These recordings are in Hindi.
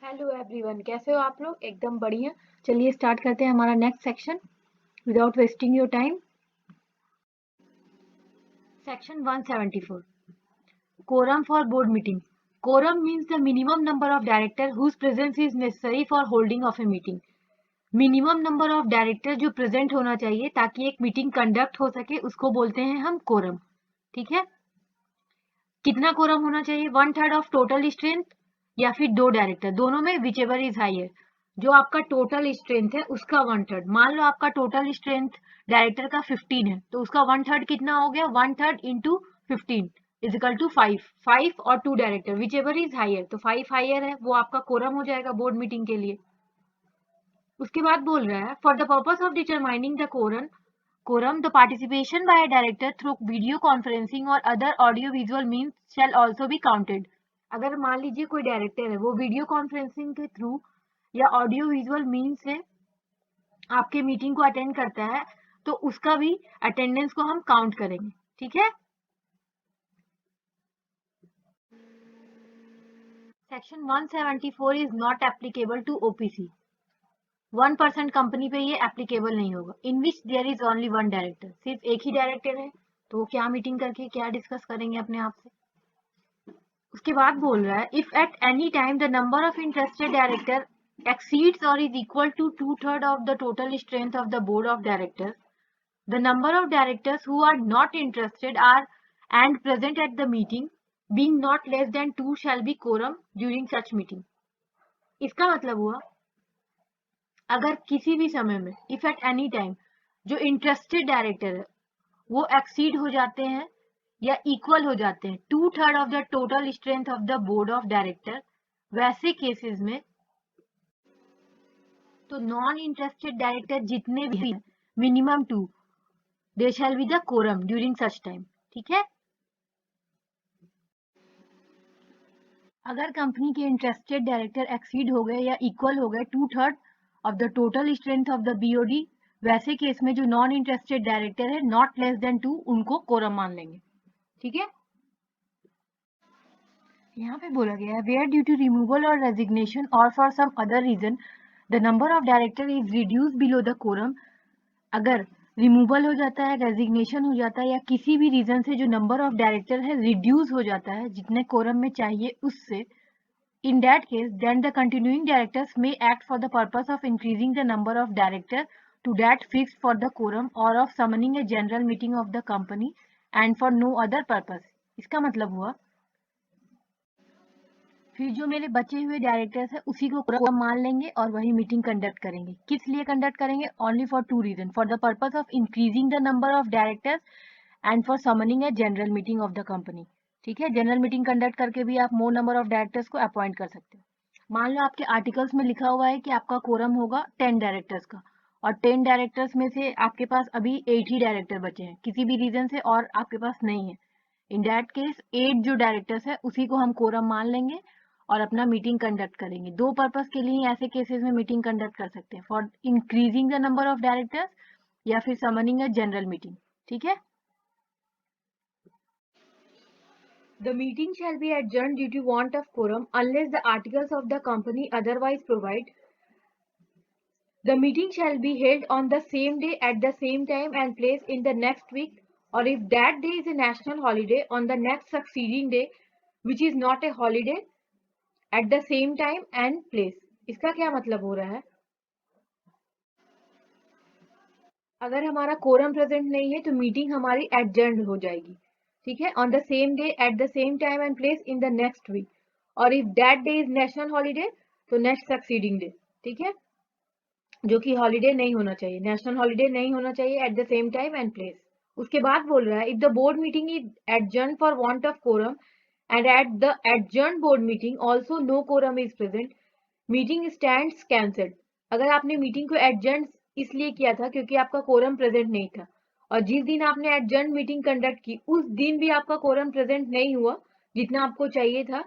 हेलो एवरीवन, कैसे हो आप लोग? एकदम बढ़िया। चलिए स्टार्ट करते हैं हमारा next section without wasting your time. Section 174, quorum for board meeting. Quorum means the minimum number of directors whose presence is necessary for holding of a meeting. Minimum number of director जो प्रेजेंट होना चाहिए ताकि एक मीटिंग कंडक्ट हो सके उसको बोलते हैं हम कोरम। ठीक है, कितना कोरम होना चाहिए? 1/3 ऑफ टोटल स्ट्रेंथ या फिर 2 डायरेक्टर, दोनों में विच एवर इज हायर। जो आपका टोटल स्ट्रेंथ है उसका 1/3। मान लो आपका टोटल स्ट्रेंथ डायरेक्टर का 15 है तो उसका 1/3 कितना हो गया? 1/3 इंटू 15 इज इक्वल टू 5 और 2 director whichever is higher, तो 5 हायर है, वो आपका कोरम हो जाएगा बोर्ड मीटिंग के लिए। उसके बाद बोल रहा है for the purpose of determining the quorum, the participation by a director through video conferencing or other audio visual means shall also be counted. अगर मान लीजिए कोई डायरेक्टर है वो वीडियो कॉन्फ्रेंसिंग के थ्रू या ऑडियो विजुअल मीन से आपके मीटिंग को अटेंड करता है तो उसका भी अटेंडेंस को हम काउंट करेंगे। ठीक है, section 174 is not applicable to OPC. 1% company पे ये एप्लीकेबल नहीं होगा। In which there is only one director, सिर्फ एक ही डायरेक्टर है तो वो क्या मीटिंग करके क्या डिस्कस करेंगे अपने आप से। उसके बाद बोल रहा है if at any time the number of interested director exceeds or is equal to 2/3 of the total strength of the board of directors, the number of directors who are not interested are and present at the meeting being not less than 2 shall be quorum during such meeting. इसका मतलब हुआ अगर किसी भी समय में इफ एट एनी टाइम जो इंटरेस्टेड डायरेक्टर है वो एक्सीड हो जाते हैं या इक्वल हो जाते हैं 2/3 of the total strength of the board of director, वैसे केसेस में तो नॉन इंटरेस्टेड डायरेक्टर जितने भी minimum 2 they shall be the quorum during such time. ठीक है, अगर कंपनी के इंटरेस्टेड डायरेक्टर एक्सीड हो गए या इक्वल हो गए 2/3 of the total strength of the BOD, वैसे केस में जो नॉन इंटरेस्टेड डायरेक्टर है नॉट लेस देन 2 उनको कोरम मान लेंगे। ठीक है, यहाँ पे बोला गया है वेयर ड्यू टू रिमूवल और रेजिग्नेशन और for some other reason the number of director is reduce below the quorum. अगर रिमूवल हो जाता है, रेजिग्नेशन हो जाता है या किसी भी रीजन से जो नंबर ऑफ डायरेक्टर है रिड्यूस हो जाता है जितने कोरम में चाहिए उससे, in that case then the continuing directors may act for the purpose of increasing the number of directors to that fixed for the quorum or of summoning a general meeting of the company and for no other purpose. इसका मतलब हुआ फिर जो मेरे बचे हुए डायरेक्टर्स है उसी को कोरम मान लेंगे और वही मीटिंग कंडक्ट करेंगे। किस लिए कंडक्ट करेंगे? Only for 2 reason, for the purpose of increasing the number of directors and for summoning a general meeting of the company. ठीक है, जनरल मीटिंग कंडक्ट करके भी आप मोर नंबर ऑफ डायरेक्टर्स को अपॉइंट कर सकते हो। मान लो आपके आर्टिकल्स में लिखा हुआ है कि आपका कोरम होगा 10 डायरेक्टर्स का और 10 डायरेक्टर्स में से आपके पास अभी 8 ही डायरेक्टर बचे हैं किसी भी रीजन से और आपके पास नहीं है। इन दैट केस 8 जो डायरेक्टर्स है उसी को हम कोरम मान लेंगे और अपना मीटिंग कंडक्ट करेंगे। 2 पर्पस के लिए ऐसे केसेस में मीटिंग कंडक्ट कर सकते हैं, for increasing the number of directors या फिर समनिंग अ जनरल मीटिंग। ठीक है, the meeting shall be adjourned due to want of quorum unless the articles of the company otherwise provide. The meeting shall be held on the same day at the same time and place in the next week, or if that day is a national holiday, on the next succeeding day which is not a holiday at the same time and place. इसका क्या मतलब हो रहा है? अगर हमारा कोरम प्रेजेंट नहीं है तो मीटिंग हमारी एडजर्न हो जाएगी। ठीक है, on the same day at the same time and place in the next week, और if that day is national holiday तो नेक्स्ट सक्सीडिंग डे। ठीक है, जो कि हॉलीडे नहीं होना चाहिए, नेशनल हॉलीडे नहीं होना चाहिए at the same time and place. उसके बाद बोल रहा है if the board meeting is adjourn for want of quorum and at the adjourn board meeting also no quorum is present, meeting stands cancelled. अगर आपने मीटिंग को एडजर्न इसलिए किया था क्योंकि आपका कोरम प्रेजेंट नहीं था और जिस दिन आपने एडजर्न मीटिंग कंडक्ट की उस दिन भी आपका कोरम प्रेजेंट नहीं हुआ जितना आपको चाहिए था,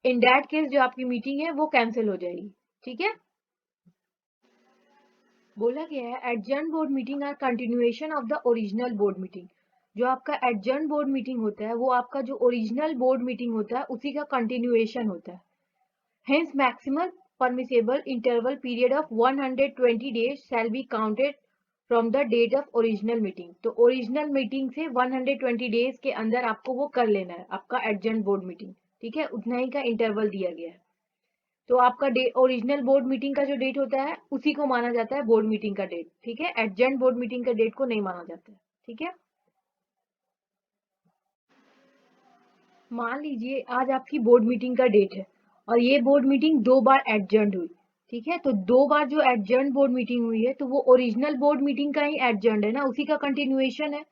इन दैट केस जो आपकी मीटिंग है वो कैंसिल हो जाएगी। ठीक है, बोला गया है adjourn board meeting are continuation of the original board meeting. जो आपका एडजर्न बोर्ड मीटिंग होता है वो आपका जो ओरिजिनल बोर्ड मीटिंग होता है उसी का कंटिन्यूएशन होता है। Hence, maximum permissible interval period of 120 days shall be counted from the date of original meeting. तो ओरिजिनल मीटिंग से 120 डेज के अंदर आपको वो कर लेना है आपका एडजर्न बोर्ड मीटिंग, ठीक है, उतना ही का इंटरवल दिया गया है। तो आपका ओरिजिनल बोर्ड मीटिंग का जो डेट होता है उसी को माना जाता है बोर्ड मीटिंग का डेट, ठीक है, एडजर्न बोर्ड मीटिंग का डेट को नहीं माना जाता है, ठीक है। मान लीजिए आज आपकी बोर्ड मीटिंग का डेट है और ये बोर्ड मीटिंग 2 बार एडजर्न हुई, ठीक है, तो 2 बार जो एडजर्न बोर्ड मीटिंग हुई है तो वो ओरिजिनल बोर्ड मीटिंग का ही एडजर्न है ना, उसी का कंटिन्यूएशन है।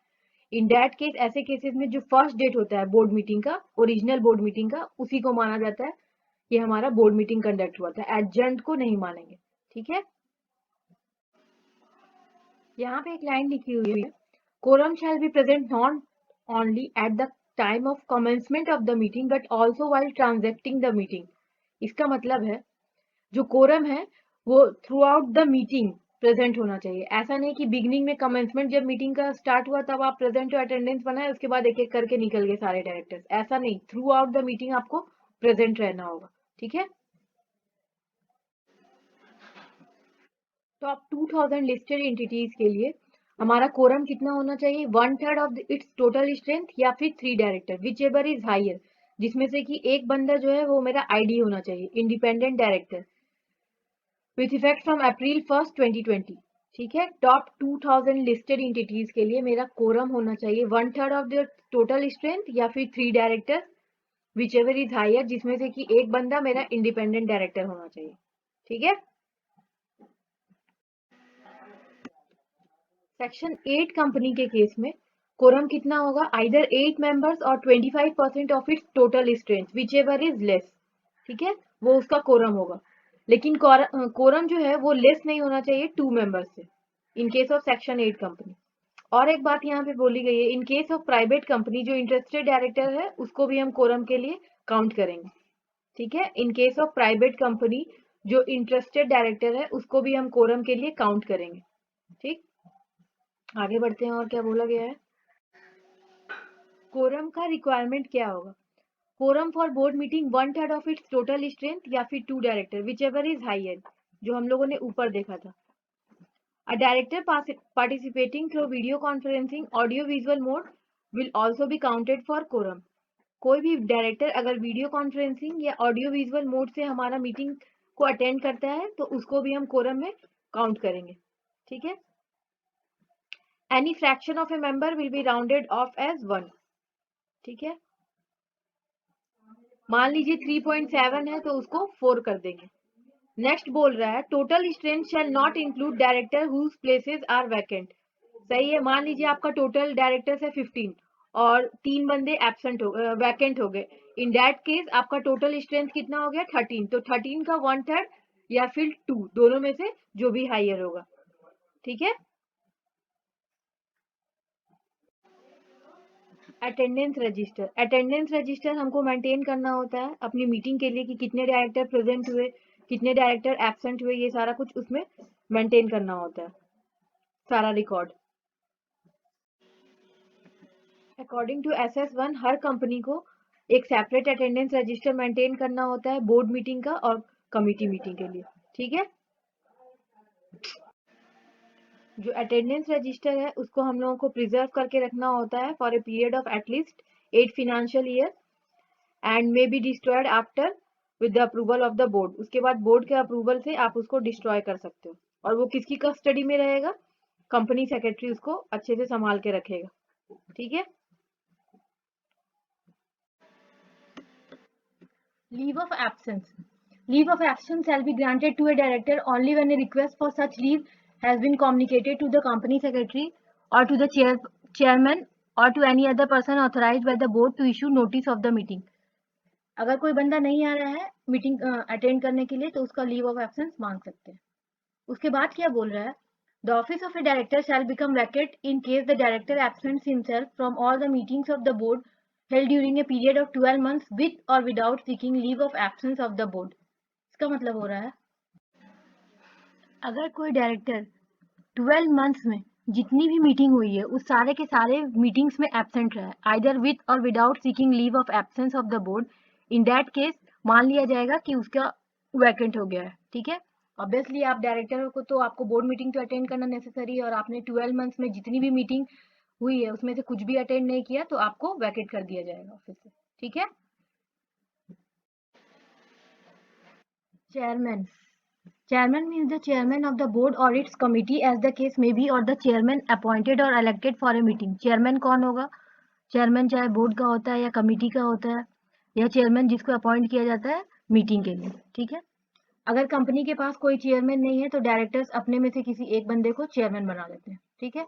इन दैट केस ऐसे केसेस में जो फर्स्ट डेट होता है बोर्ड मीटिंग का, ओरिजिनल बोर्ड मीटिंग का, उसी को माना जाता है ये हमारा बोर्ड मीटिंग कंडक्ट हुआ था, एडजर्न को नहीं मानेंगे, ठीक है। यहाँ पे एक लाइन लिखी हुई है, quorum shall be present not only at the time of commencement of the meeting but also while transacting the meeting। इसका मतलब है जो कोरम है वो through out the meeting present होना चाहिए। ऐसा नहीं कि बिगनिंग में कमेंसमेंट जब मीटिंग का स्टार्ट हुआ तब आप प्रेजेंट हो, अटेंडेंस बनाए, उसके बाद एक एक करके निकल गए सारे डायरेक्टर्स, ऐसा नहीं, थ्रू आउट द मीटिंग आपको प्रेजेंट रहना होगा, ठीक है। टॉप 2000 लिस्टेड एंटिटीज के लिए हमारा कोरम कितना होना चाहिए, 1/3 ऑफ इट्स टोटल स्ट्रेंथ या फिर 3 director whichever is higher, जिसमें से कि एक बंदा जो है वो मेरा आईडी होना चाहिए, independent director, with effect from April 1, 2020, ठीक है। टॉप 2000 लिस्टेड एंटिटीज के लिए मेरा कोरम होना चाहिए 1/3 ऑफ द टोटल स्ट्रेंथ या फिर 3 director whichever is higher, जिसमें से कि एक बंदा मेरा इंडिपेंडेंट डायरेक्टर होना चाहिए, ठीक है। सेक्शन 8 कंपनी के केस में कोरम कितना होगा, आइदर 8 मेंबर्स और 25% of its total strength which ever is less, ठीक है, वो उसका कोरम होगा। लेकिन कोरम जो है वो लेस नहीं होना चाहिए 2 मेंबर्स से इन केस ऑफ सेक्शन 8 कंपनी। और एक बात यहाँ पे बोली गई है, in case of private company जो इंटरेस्टेड डायरेक्टर है उसको भी हम कोरम के लिए काउंट करेंगे, ठीक है। In case of private company जो इंटरेस्टेड डायरेक्टर है उसको भी हम कोरम के लिए काउंट करेंगे, ठीक। आगे बढ़ते हैं और क्या बोला गया है। कोरम का रिक्वायरमेंट क्या होगा, quorum for board meeting 1/3 of its total strength या फिर 2 director whichever is higher, जो हम लोगों ने ऊपर देखा था। A director participating through video conferencing audio visual mode will also be counted for quorum. कोई भी डायरेक्टर अगर वीडियो कॉन्फ्रेंसिंग या ऑडियो विजुअल मोड से हमारा मीटिंग को अटेंड करता है तो उसको भी हम कोरम में काउंट करेंगे, ठीक है। Any fraction of a member will be rounded off as 1, ठीक है। मान लीजिए 3.7 है तो उसको 4 कर देंगे। नेक्स्ट बोल रहा है total strength shall not include director whose places are vacant. सही है, मान लीजिए आपका टोटल डायरेक्टर्स है 15 और 3 बंदे एब्सेंट हो वैकेंट हो गए, इन दैट केस आपका टोटल स्ट्रेंथ कितना हो गया 13, तो 13 का 1/3 या फिर 2 दोनों में से जो भी हायर होगा, ठीक है। अटेंडेंस रजिस्टर हमको मेंटेन करना होता है अपनी मीटिंग के लिए कि कितने डायरेक्टर प्रेजेंट हुए, कितने डायरेक्टर एब्सेंट हुए, ये सारा कुछ उसमें मेंटेन करना होता है, सारा रिकॉर्ड। अकॉर्डिंग टू SS1 हर कंपनी को एक सेपरेट अटेंडेंस रजिस्टर मेंटेन करना होता है बोर्ड मीटिंग का और कमिटी मीटिंग के लिए, ठीक है। जो अटेंडेंस रजिस्टर है उसको हम लोगों को प्रिजर्व करके रखना होता है for a period of at least 8 financial year and may be destroyed after with the approval of the board. उसके बाद बोर्ड के अप्रूवल से आप उसको डिस्ट्रॉय कर सकते हो और वो किसकी कस्टडी में रहेगा, कंपनी सेक्रेटरी उसको अच्छे से संभाल के रखेगा, ठीक है। Leave of absence, leave of absence shall be granted to a director only when a request for such leave has been communicated to the company secretary or to the chairman or to any other person authorized by the board to issue notice of the meeting। अगर कोई बंदा नहीं आ रहा है मीटिंग अटेंड करने के लिए तो उसका लीव ऑफ एब्सेंस मांग सकते हैं। उसके बाद क्या बोल रहा है, the office of a director shall become vacant in case the director absents himself from all the meetings of the board held during a period of 12 months with or without seeking leave of absence of the board। इसका मतलब हो रहा है अगर कोई डायरेक्टर 12 मंथ्स में जितनी भी मीटिंग हुई है उस सारे के सारे मीटिंग्स में एब्सेंट रहा है आइदर विद और without seeking leave of absence of the board, in that case मान लिया जाएगा कि वैकेंट हो गया है, ठीक है। ऑब्वियसली आप डायरेक्टर को तो आपको बोर्ड मीटिंग तो अटेंड करना नेसेसरी है, और आपने 12 मंथ्स में जितनी भी मीटिंग हुई है उसमें से कुछ भी अटेंड नहीं किया तो आपको वैकेट कर दिया जाएगा ऑफिस से, ठीक है। Chairman Chairman means the chairman of the board or its committee as the case may be, or the chairman appointed or elected for a meeting. Chairman कौन होगा? चेयरमैन चाहे बोर्ड का होता है या कमिटी का होता है, या चेयरमैन जिसको अपॉइंट किया जाता है मीटिंग के लिए, ठीक है। अगर कंपनी के पास कोई चेयरमैन नहीं है तो डायरेक्टर्स अपने में से किसी एक बंदे को चेयरमैन बना देते हैं, ठीक है।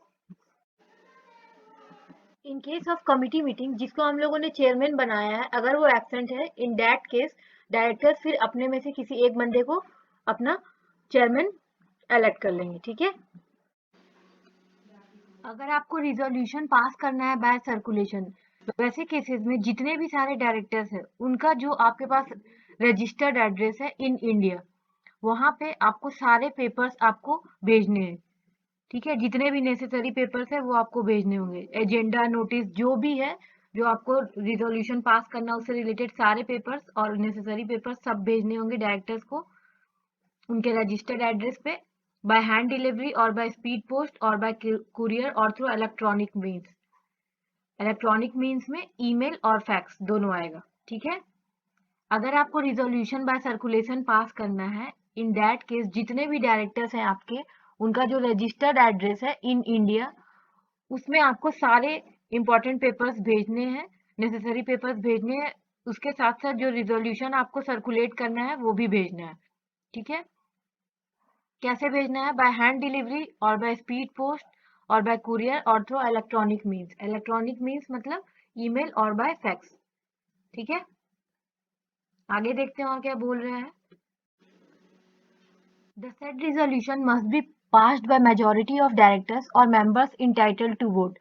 In case of committee meeting जिसको हम लोगों ने चेयरमैन बनाया है, अगर वो एब्सेंट है, इन दैट केस डायरेक्टर्स फिर अपने में से किसी एक बंदे को अपना चेयरमैन इलेक्ट कर लेंगे, ठीक है। अगर आपको रिजोल्यूशन पास करना है बाय सर्कुलेशन, वैसे केसेस में जितने भी सारे डायरेक्टर्स हैं उनका जो आपके पास रजिस्टर्ड एड्रेस है इन इंडिया, वहां पे आपको सारे पेपर्स आपको भेजने हैं, ठीक है। जितने भी नेसेसरी पेपर्स है वो आपको भेजने होंगे, एजेंडा, नोटिस, जो भी है, जो आपको रिजोल्यूशन पास करना उससे रिलेटेड सारे पेपर्स और नेसेसरी पेपर्स सब भेजने होंगे डायरेक्टर्स को उनके रजिस्टर्ड एड्रेस पे, बाय हैंड डिलीवरी और बाय स्पीड पोस्ट और बाय कुरियर और through electronic means. Electronic means में ईमेल और फैक्स दोनों आएगा, ठीक है। अगर आपको रिजोल्यूशन बाय सर्कुलेशन पास करना है, इन दैट केस जितने भी डायरेक्टर्स हैं आपके, उनका जो रजिस्टर्ड एड्रेस है इन इंडिया, उसमें आपको सारे इंपॉर्टेंट पेपर्स भेजने हैं, नेसेसरी पेपर्स भेजने हैं, उसके साथ साथ जो रिजोल्यूशन आपको सर्कुलेट करना है वो भी भेजना है, ठीक है। कैसे भेजना है? बाय हैंड डिलीवरी और बाय स्पीड पोस्ट और बाय कुरियर और through electronic means. Electronic means मतलब ईमेल और बाय फैक्स, ठीक है। आगे देखते हैं और क्या बोल रहे हैं। The said resolution must be passed by majority of directors or members entitled to vote,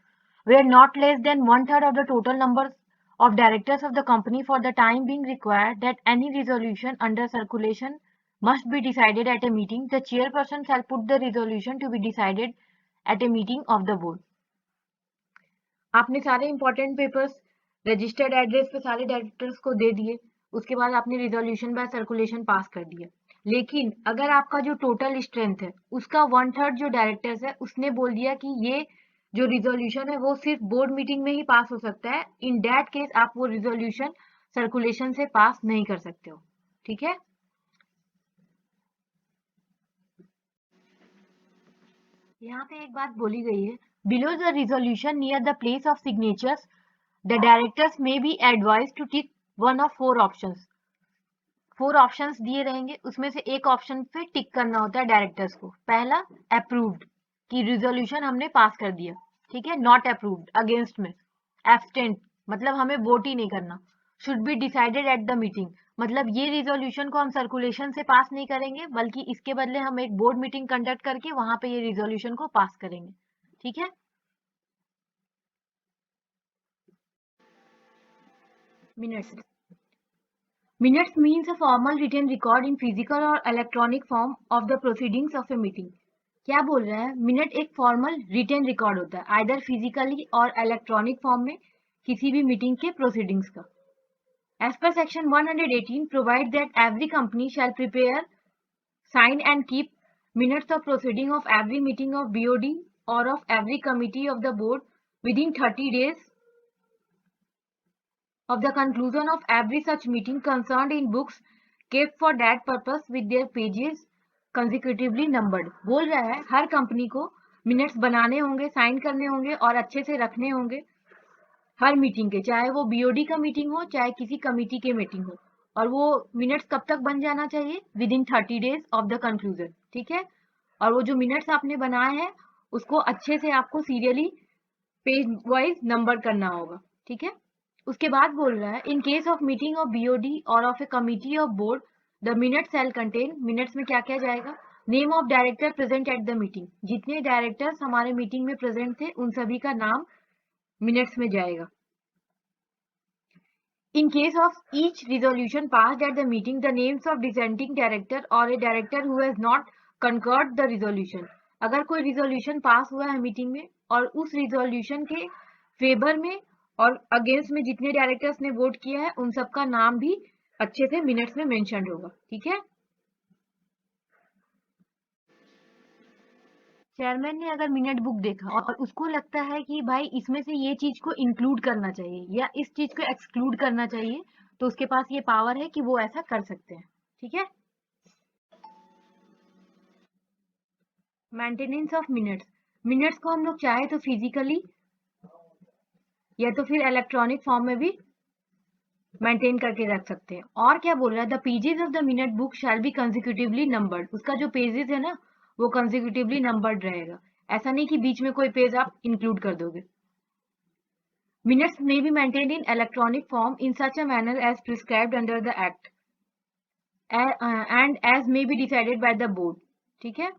where not less than one-third of the total numbers of directors of the company for the time being required that any resolution under circulation must be decided at a meeting. The chairperson shall put the resolution to be decided at a meeting of the board. आपने सारे इंपॉर्टेंट पेपर्स रजिस्टर्ड एड्रेस पे सारे डायरेक्टर्स को दे दिए, उसके बाद आपने रिजोल्यूशन बाय सर्कुलेशन पास कर दिया, लेकिन अगर आपका जो टोटल स्ट्रेंथ है उसका 1/3 जो डायरेक्टर्स है उसने बोल दिया कि ये जो रिजोल्यूशन है वो सिर्फ बोर्ड मीटिंग में ही पास हो सकता है, इन दैट केस आप वो रिजोल्यूशन सर्कुलेशन से पास नहीं कर सकते हो, ठीक है। यहाँ पे एक बात बोली गई है, below the resolution near the place of signatures the directors may be advise to tick one of 4 options. 4 options दिए रहेंगे, उसमें से एक ऑप्शन पे टिक करना होता है डायरेक्टर्स को। पहला, अप्रूव्ड, कि रिजोल्यूशन हमने पास कर दिया, ठीक है। नॉट अप्रूव्ड, अगेंस्ट में। एब्स्टेंट, मतलब हमें वोट ही नहीं करना। Should be decided at the meeting, मतलब ये रिजोल्यूशन को हम सर्कुलेशन से पास नहीं करेंगे, बल्कि इसके बदले हम एक बोर्ड मीटिंग कंडक्ट करके वहां पे ये रिजोल्यूशन को पास करेंगे, ठीक है। Minutes Minutes means a formal written record in physical or electronic form of the proceedings of a meeting. क्या बोल रहा है? मिनट एक फॉर्मल रिटन रिकॉर्ड होता है, आइदर फिजिकली और इलेक्ट्रॉनिक फॉर्म में किसी भी मीटिंग के प्रोसीडिंग्स का। As per section 118 provide that every company shall prepare, sign and keep minutes of proceeding of every meeting of BOD or of every committee of the board within 30 days of the conclusion of every such meeting concerned in books kept for that purpose with their pages consecutively numbered। बोल रहा है हर कंपनी को मिनट्स बनाने होंगे, साइन करने होंगे और अच्छे से रखने होंगे हर मीटिंग के, चाहे वो बीओडी का मीटिंग हो चाहे किसी कमिटी के मीटिंग हो, और वो मिनट्स कब तक बन जाना चाहिए? With in 30 days of the conclusion, ठीक है। और वो जो मिनट्स आपने बनाए हैं उसको अच्छे से आपको सीरियली पेज वाइज नंबर करना होगा, ठीक है। उसके बाद बोल रहा है in case of meeting of BOD or of a committee of board the minutes shall contain, minutes में क्या क्या जाएगा? Name of director present at the meeting, जितने डायरेक्टर्स हमारे मीटिंग में प्रेजेंट थे उन सभी का नाम मिनट्स में जाएगा। In case of each resolution passed at the meeting, the names of dissenting director or a director who has not concurred the resolution. अगर कोई रिजोल्यूशन पास हुआ है मीटिंग में और उस रिजोल्यूशन के फेवर में और अगेंस्ट में जितने डायरेक्टर्स ने वोट किया है उन सबका नाम भी अच्छे से मिनट्स में मेंशन होगा, ठीक है। चेयरमैन ने अगर मिनट बुक देखा और उसको लगता है कि भाई इसमें से ये चीज को इंक्लूड करना चाहिए या इस चीज को एक्सक्लूड करना चाहिए, तो उसके पास ये पावर है कि वो ऐसा कर सकते हैं। ठीक है। मेंटेनेंस ऑफ मिनट्स, मिनट्स को हम लोग चाहे तो फिजिकली या तो फिर इलेक्ट्रॉनिक फॉर्म में भी मेंटेन करके रख सकते हैं। और क्या बोल रहा है, the pages of the minute book shall be consecutively numbered, उसका जो पेजेस है ना वो कंसेक्यूटिवली नंबर्ड रहेगा, ऐसा नहीं कि बीच में कोई पेज आप इंक्लूड कर दोगे। Minutes may be maintained in electronic form in such a manner as prescribed under the Act and as may be decided by the board. ठीक है,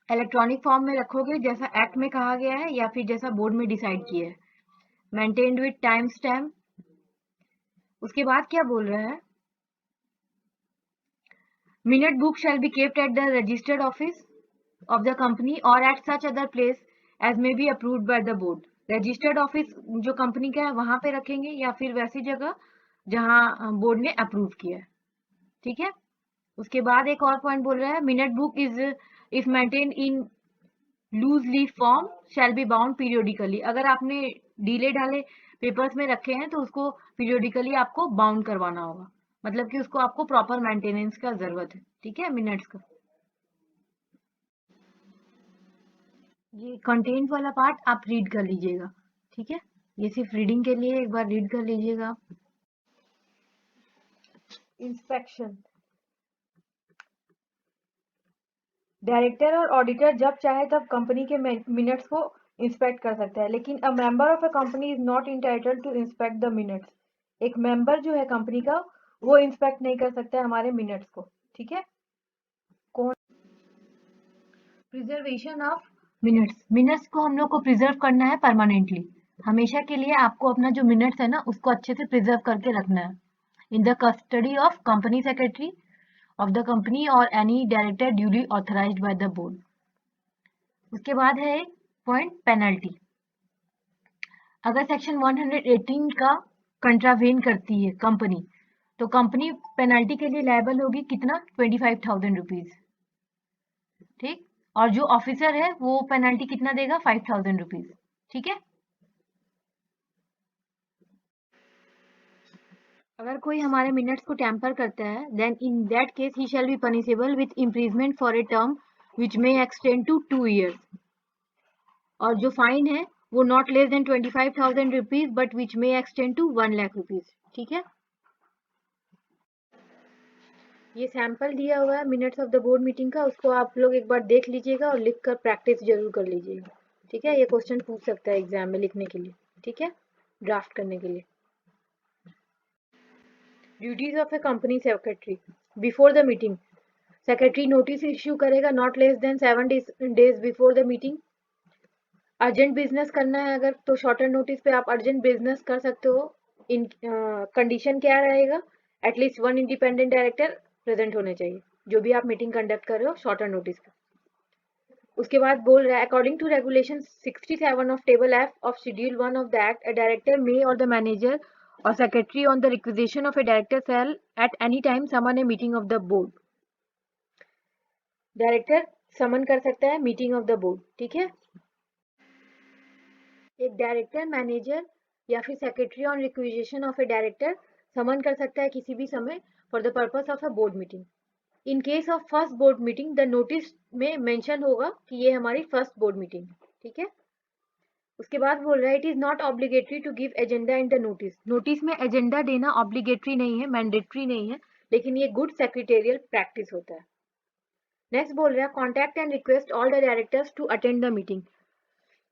इलेक्ट्रॉनिक फॉर्म में रखोगे जैसा एक्ट में कहा गया है या फिर जैसा बोर्ड में डिसाइड किया है। Maintained with time stamp. उसके बाद क्या बोल रहा है, minute book shall be kept at the registered office of the company or at such other place as may be approved by the board. Registered office जो कंपनी का है वहां पे रखेंगे या फिर वैसी जगह जहां बोर्ड ने अप्रूव किया है। ठीक है। उसके बाद एक और पॉइंट बोल रहा है, minute book is maintain in loose leaf form shall be bound periodically. अगर आपने डीले डाले पेपर्स में रखे हैं तो उसको पीरियोडिकली आपको बाउंड करवाना होगा, मतलब कि उसको आपको प्रॉपर मेंटेनेंस का जरूरत है। ठीक है, मिनट्स का। ये कंटेंट वाला पार्ट आप रीड कर लीजिएगा। ठीक है, ये सिर्फ रीडिंग के लिए एक बार रीड कर लीजिएगा। इंस्पेक्शन, डायरेक्टर और ऑडिटर जब चाहे तब कंपनी के मिनट्स को इंस्पेक्ट कर सकता है, लेकिन a member of a company is not entitled to inspect the minutes. एक मेंबर जो है कंपनी का वो इंस्पेक्ट नहीं कर सकता है हमारे मिनट्स को। ठीक है। कौन, प्रिजर्वेशन ऑफ मिनट्स, मिनट्स को हम लोग को प्रिजर्व करना है परमानेंटली, हमेशा के लिए आपको अपना जो मिनट्स है ना उसको अच्छे से प्रिजर्व करके रखना है in the custody of company secretary of the company or any director duly authorized by the board. उसके बाद है पॉइंट पेनल्टी। अगर सेक्शन 118 का कंट्रावेन करती है कंपनी, तो कंपनी पेनल्टी के लिए लायबल होगी कितना, 25,000 रुपीज। ठीक, और जो ऑफिसर है वो पेनल्टी कितना देगा, 5,000 रुपीज। ठीक है। अगर कोई हमारे मिनट्स को टैम्पर करता है, then in that case he shall be punishable with imprisonment for a term which may extend to 2 years। और जो फाइन है वो not less than 25,000 rupees but which may extend to 1 lakh rupees. ठीक है। ये सैंपल दिया हुआ है minutes of the board meeting का, उसको आप लोग एक बार देख लीजिएगा और लिख कर प्रैक्टिस जरूर कर लीजिएगा। ठीक है, ये क्वेश्चन पूछ सकता है एग्जाम में लिखने के लिए। ठीक है, ड्राफ्ट करने के लिए। Duties of a company secretary before the meeting, secretary notice issue करेगा not less than 7 days before the meeting. Urgent business करना है अगर तो शॉर्टर नोटिस पे आप अर्जेंट बिजनेस कर सकते हो। इन कंडीशन क्या रहेगा, एटलीस्ट 1 इंडिपेंडेंट डायरेक्टर प्रेजेंट होने चाहिए जो भी आप मीटिंग कंडक्ट कर रहे हो शॉर्टर नोटिस पे। उसके बाद बोल रहा है, according to regulation 67 of table F of schedule 1 of the act, a director may or the manager or secretary on the requisition of a director shall at any time summon a meeting of the board. Director summon कर सकता है मीटिंग ऑफ द बोर्ड। ठीक है। एक डायरेक्टर, मैनेजर या फिर secretary on requisition of a director summon कर सकता है किसी भी समय for the purpose of a board meeting. In case of first board meeting the notice में मेंशन होगा कि ये हमारी फर्स्ट बोर्ड मीटिंग है। ठीक है। उसके बाद बोल रहा है, it is not obligatory to give agenda in the notice. Notice में एजेंडा देना ऑब्लिगेटरी नहीं है, मैंडेटरी नहीं है, लेकिन ये गुड सेक्रेटेरियल प्रैक्टिस होता है। नेक्स्ट बोल रहा है, contact and request all the directors to attend the meeting.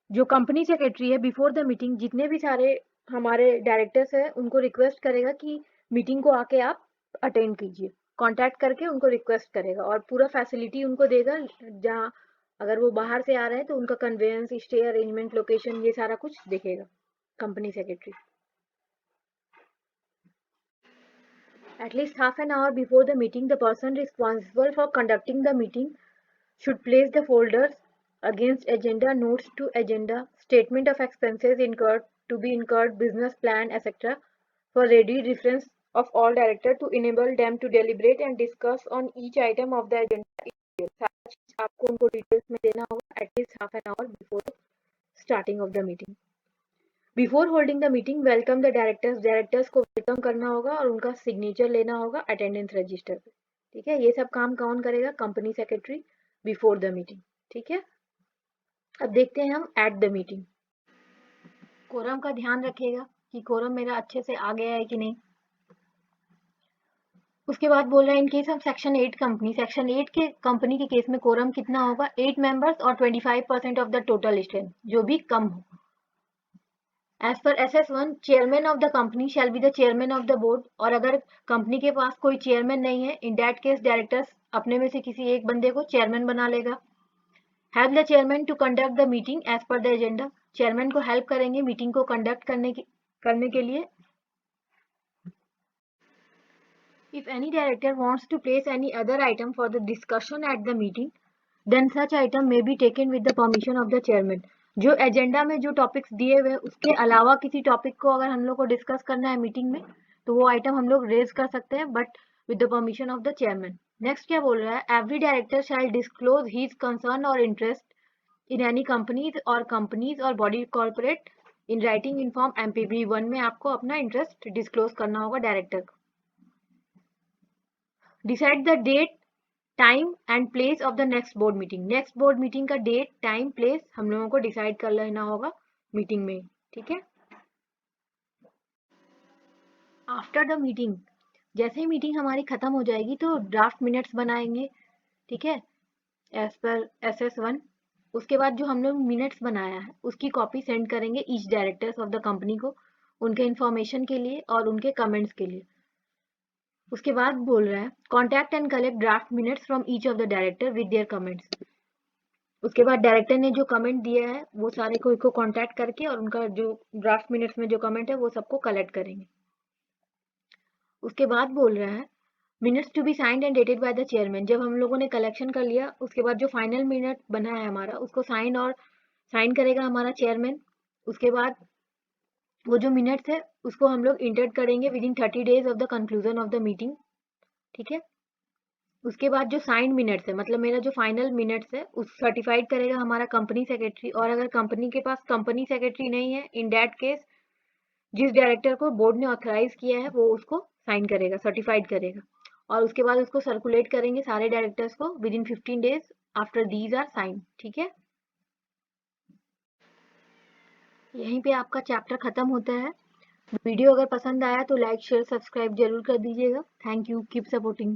जो कंपनी सेक्रेटरी है बिफोर द मीटिंग जितने भी सारे हमारे डायरेक्टर्स हैं उनको रिक्वेस्ट करेगा कि मीटिंग को आके आप अटेंड कीजिए। कॉन्टैक्ट करके उनको रिक्वेस्ट करेगा और पूरा फैसिलिटी उनको देगा, जहाँ अगर वो बाहर से आ रहे हैं तो उनका कन्वेंस, स्टे अरेंजमेंट, लोकेशन, ये सारा कुछ देखेगा company secretary. At least half an hour before the meeting, the person responsible for conducting the meeting should place the folders against agenda, notes to agenda, statement of expenses incurred, to be incurred, business plan, etc. for ready reference of all directors to enable them to deliberate and discuss on each item of the agenda. Such आपको उनको डिटेल्स में देना होगा at least half an hour before starting of the meeting. Before holding the meeting welcome the directors, directors को वेलकम करना होगा और उनका सिग्नेचर लेना होगा अटेंडेंस रजिस्टर पे। ठीक है, ये सब काम कौन करेगा? Company secretary before the meeting. ठीक है, अब देखते हैं हम एट द मीटिंग। कोरम का ध्यान रखिएगा कि कोरम मेरा अच्छे से आ गया है कि नहीं। उसके बाद बोल रहा है in case of section 8 company, section 8 के कंपनी के केस में कोरम कितना होगा? 8 मेंबर्स और 25% ऑफ द टोटल स्ट्रेंथ, जो भी कम हो। As per SS1 chairman of the company shall be the chairman of the board, और अगर कंपनी के पास कोई चेयरमैन नहीं है, इन दैट केस डायरेक्टर्स अपने में से किसी एक बंदे को चेयरमैन बना लेगा। Help the chairman to conduct the meeting as per the agenda, chairman को हेल्प करेंगे मीटिंग को कंडक्ट करने के लिए। If any director wants to place any other item for the discussion at the meeting, then such item may be taken with the permission of the chairman. जो एजेंडा में जो टॉपिक्स दिए हुए उसके अलावा किसी टॉपिक को अगर हम लोग को डिस्कस करना है मीटिंग में, तो वो आइटम हम लोग रेज कर सकते हैं, but with the permission of the chairman. Next क्या बोल रहा है? Every director shall disclose his concern और इंटरेस्ट इन एनी कंपनीज और body corporate in writing in form MPB 1 में आपको अपना इंटरेस्ट डिस्क्लोज करना होगा डायरेक्टर को। Decide the date, time and place of the next board meeting, next board meeting का डेट, टाइम, प्लेस हम लोगों को डिसाइड कर लेना होगा मीटिंग में। ठीक है, आफ्टर द मीटिंग, जैसे ही मीटिंग हमारी खत्म हो जाएगी तो ड्राफ्ट मिनट्स बनाएंगे। ठीक है, एज पर SS1। उसके बाद जो हम लोग मिनट्स बनाया है उसकी कॉपी सेंड करेंगे each directors of the company को, उनके इंफॉर्मेशन के लिए और उनके कमेंट्स के लिए। उसके बाद बोल रहा है contact and collect draft minutes from each of the director with their comments. उसके बाद डायरेक्टर ने जो कमेंट दिया है वो सारे को कांटेक्ट करके और उनका जो ड्राफ्ट मिनट्स में जो कमेंट है वो सबको कलेक्ट करेंगे। उसके बाद बोल रहा है minutes to be signed and dated by the chairman. जब हम लोगों ने कलेक्शन कर लिया उसके बाद जो फाइनल मिनट बना है हमारा उसको साइन करेगा हमारा चेयरमैन। उसके बाद वो जो मिनट्स है उसको हम लोग इंटर करेंगे with in 30 days of the conclusion of the meeting. ठीक है, उसके बाद जो साइंड मिनट्स है मतलब मेरा जो फाइनल मिनट्स है उस सर्टिफाइड करेगा हमारा कंपनी सेक्रेटरी, और अगर कंपनी के पास कंपनी सेक्रेटरी नहीं है इन दैट केस जिस डायरेक्टर को बोर्ड ने ऑथराइज किया है वो उसको साइन करेगा, सर्टिफाइड करेगा, और उसके बाद उसको सर्कुलेट करेंगे सारे डायरेक्टर्स को with in 15 days after these are sign. ठीक है, यहीं पे आपका चैप्टर खत्म होता है। वीडियो अगर पसंद आया तो लाइक शेयर सब्सक्राइब जरूर कर दीजिएगा। Thank you, keep supporting.